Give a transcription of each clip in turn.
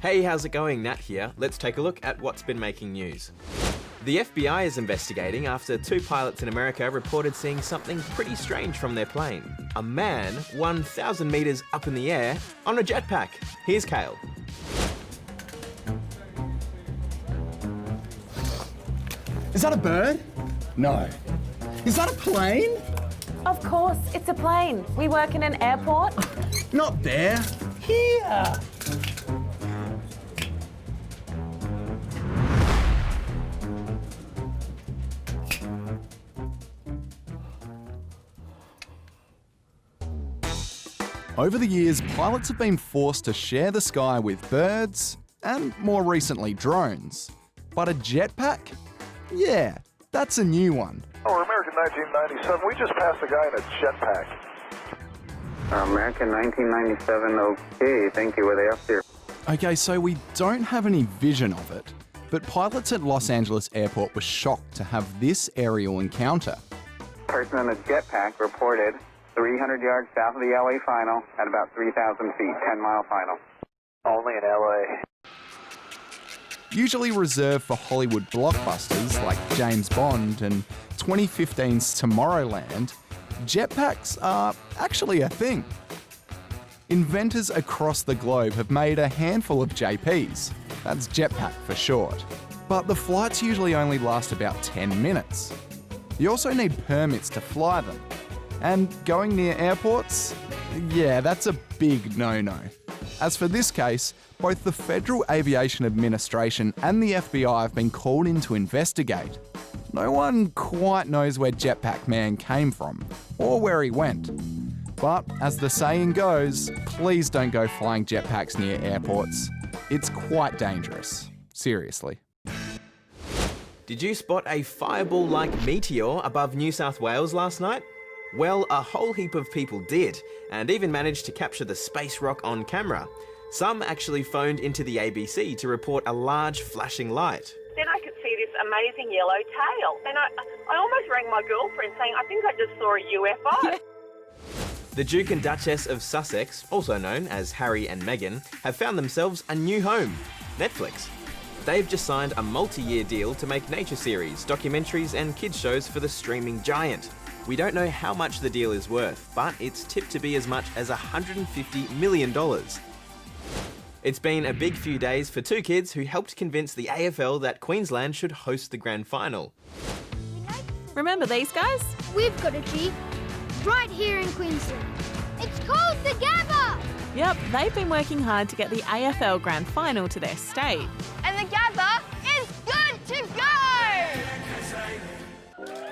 Hey, how's it going? Nat here. Let's take a look at what's been making news. The FBI is investigating after 2 pilots in America reported seeing something pretty strange from their plane. A man 1,000 meters up in the air on a jetpack. Here's Kale. Is that a bird? No. Is that a plane? Of course, it's a plane. We work in an airport. Not there. Here. Over the years, pilots have been forced to share the sky with birds and, more recently, drones. But a jetpack? Yeah, that's a new one. Oh, American 1997, we just passed a guy in a jetpack. American 1997, okay, thank you. Were they up there? Okay, so we don't have any vision of it, but pilots at Los Angeles Airport were shocked to have this aerial encounter. Person in a jetpack reported 300 yards south of the LA final at about 3,000 feet, 10-mile final. Only in LA. Usually reserved for Hollywood blockbusters like James Bond and 2015's Tomorrowland, jetpacks are actually a thing. Inventors across the globe have made a handful of JPs, that's jetpack for short, but the flights usually only last about 10 minutes. You also need permits to fly them, and going near airports, yeah, that's a big no-no. As for this case, both the Federal Aviation Administration and the FBI have been called in to investigate. No one quite knows where Jetpack Man came from, or where he went. But as the saying goes, please don't go flying jetpacks near airports. It's quite dangerous. Seriously. Did you spot a fireball-like meteor above New South Wales last night? Well, a whole heap of people did, and even managed to capture the space rock on camera. Some actually phoned into the ABC to report a large flashing light. Then I could see this amazing yellow tail. And I almost rang my girlfriend saying, I think I just saw a UFO. Yeah. The Duke and Duchess of Sussex, also known as Harry and Meghan, have found themselves a new home, Netflix. They've just signed a multi-year deal to make nature series, documentaries and kids shows for the streaming giant. We don't know how much the deal is worth, but it's tipped to be as much as $150 million. It's been a big few days for 2 kids who helped convince the AFL that Queensland should host the grand final. Remember these guys? We've got a G right here in Queensland. It's called the Gabba! Yep, they've been working hard to get the AFL grand final to their state. And the Gabba is good to go!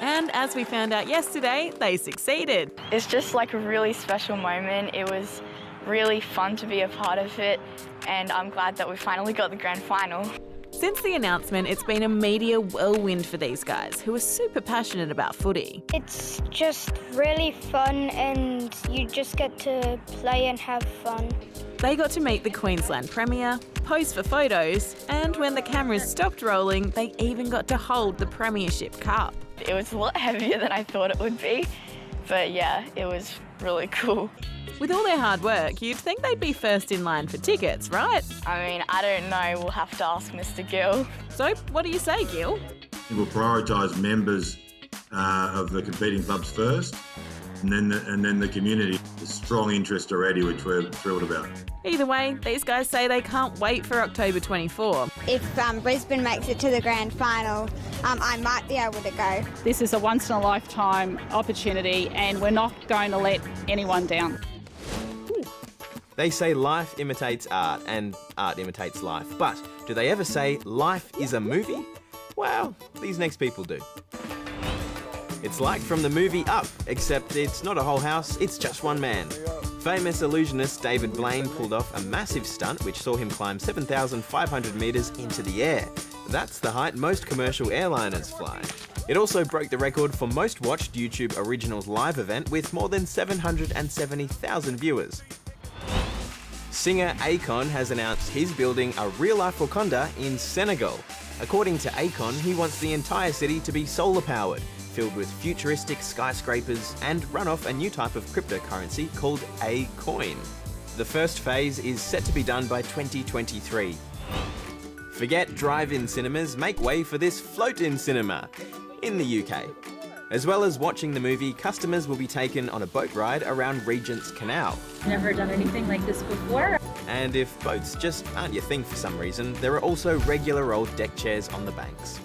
And as we found out yesterday, they succeeded. It's just like a really special moment. It was really fun to be a part of it, and I'm glad that we finally got the grand final. Since the announcement, it's been a media whirlwind for these guys, who are super passionate about footy. It's just really fun and you just get to play and have fun. They got to meet the Queensland Premier, pose for photos, and when the cameras stopped rolling, they even got to hold the Premiership Cup. It was a lot heavier than I thought it would be, but yeah, it was really cool. With all their hard work, you'd think they'd be first in line for tickets, right? I mean, I don't know. We'll have to ask Mr. Gill. So, what do you say, Gil? We'll prioritise members of the competing clubs first, and then the community. There's strong interest already, which we're thrilled about. Either way, these guys say they can't wait for October 24. If Brisbane makes it to the grand final, I might be able to go. This is a once-in-a-lifetime opportunity, and we're not going to let anyone down. They say life imitates art and art imitates life, but do they ever say life is a movie? Well, these next people do. It's like from the movie Up, except it's not a whole house, it's just one man. Famous illusionist David Blaine pulled off a massive stunt which saw him climb 7,500 metres into the air. That's the height most commercial airliners fly. It also broke the record for most watched YouTube Originals live event with more than 770,000 viewers. Singer Akon has announced he's building a real-life Wakanda in Senegal. According to Akon, he wants the entire city to be solar-powered, filled with futuristic skyscrapers, and run off a new type of cryptocurrency called A-Coin. The first phase is set to be done by 2023. Forget drive-in cinemas, make way for this float-in cinema in the UK. As well as watching the movie, customers will be taken on a boat ride around Regent's Canal. Never done anything like this before. And if boats just aren't your thing for some reason, there are also regular old deck chairs on the banks.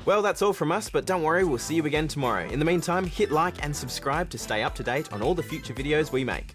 Well, that's all from us, but don't worry, we'll see you again tomorrow. In the meantime, hit like and subscribe to stay up to date on all the future videos we make.